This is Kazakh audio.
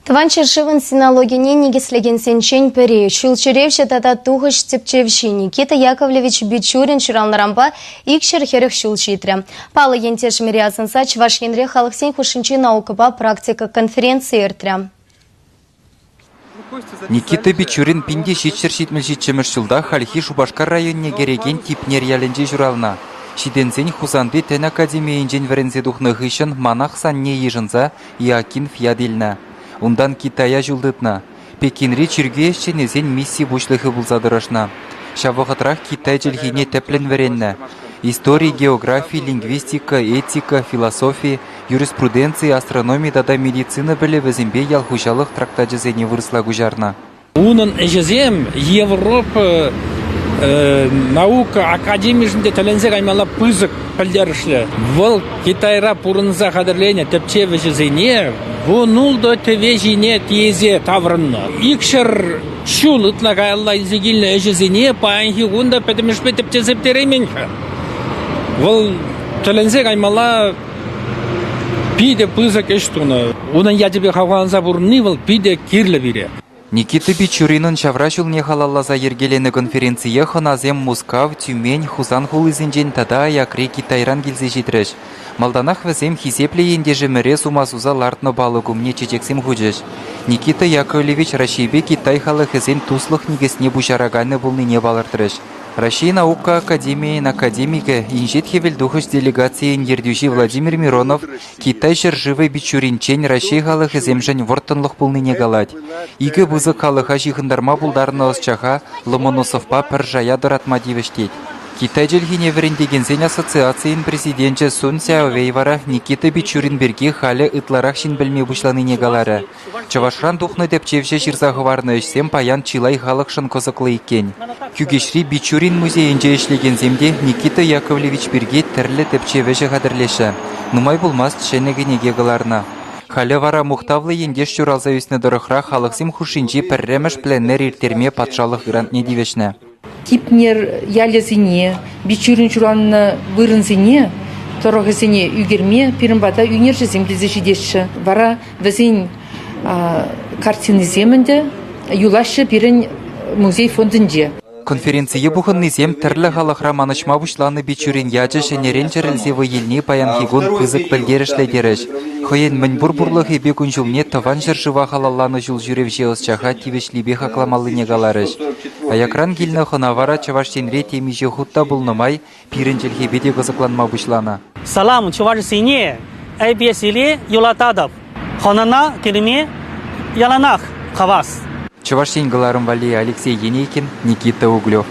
Тванчы живын синологине негислеген сенчен піре. Шулчыревші тата туғыш тепчевші Никита Яковлевич Бичурин чуралнарамба икшер херіх шулчитрі. Палы ентеш мириасынса Чувашенре халықсен хушинчи наукыба практика конференции эртрі. Никита Бичурин пинде шитшер шитмелшитчемеш жылда Хальхи Шубашкар районне кереген типнер яленже журална. Шиденсен хузанды тен академиенжен верензе духны хышын манах санне ежынса Иакин Фьядильна. Ундан Китая жылдытна. Пекинри чиргеешченезен миссии бушлыхы булзадырышна. Шавахатрах Китай жылхине теплен веренна. История, география, лингвистика, этика, философия, юриспруденция, астрономия дада медицина білі візімбе ялхушалық трактажызене вырысла гужарна. Унын әжізем Европа наука академиясында тәлензек аймала пызык пілдерішлі. Вол Китайра пұрынза қадырлене тәпче вежізене, вұнулды тәвежіне тезе таврынна. Икшір шул ұтлаға Алла изегілі әжізене паянхи ғында пәтімішпе тәпче зептеременхі. Вол тәлензек аймала пиде пызык эштуны. Унын ядебе қауғанза бұрынны вол пиде кирлі бире. Никита Бичуринын шаврашыл не халаллаза ергелене конференция хоназем Мускав, Тюмень, Хузан хулызенжен тада якре Китайран келзе жетіріш. Малданах візем хизепле ендежі міре сумасуза лартны балығымне чечексем худеш. Никита Яковлевич Рашибе Китай халық езен туслық негесіне бушараганы бұлны не балыртырыш. Россия наука академиян академика инжет хевел духыш делегациян ердюши Владимир Миронов Китай жыржывы Бичуринчен Россия халық еземжен вортынлық бұлны не галать. Игі бұзы қалыға жиғындарма бұлдарына осчаға Ломоносовпа пір жая дұратма девіштет. Китай жылгене верендегензен ассоциациян президентче Сун Сяовейвара Никита Бичурин берге халі ытларақ шин білме бұшланы негалары. Чавашран духны депчевше шырзағыварны үшсем паян Чилай халық шын козықлы екен. Күгешри Бичурин музейінже ішлегенземде Никита Яковлевич берге тірлі депчевеше қадырлеші. Нумай болмас тшенеге негегаларына. Халі вара мұқтавлы ендеш жүралза үсіне дұрықра халықсым хушинчи пірремеш пленер иртерме патшалық грантне девешні. Типнер ялезине, Бичурин чуранны вырынзине, торогызине үгерме, пирымбада үнержі землезе жидеші. Вара візін картины земінде, юлашы бірін музей фондынде. Конференция бұхынны зем тірлі халықра манышма бұшланы Бичурин яджы шенерен жырылзевы еліне паянхигун пызык білгерішлі деріш. Хойен мінбұр бұрлық ебе күн жылне таван жыржыва халалланы жыл жүрев жеос чаға тивешлебе хақламалы негаларыш. Аякран келіні хынавара Чавашенре темеже хутта бұлнымай пирін jelхебеде қызықланма бұшланы. Салам Чувашене, әйбесілі юлатадып. Хонана келіме яланақ қавас. Чувашен Галарым Вали Алексей Енейкин, Никита Углев.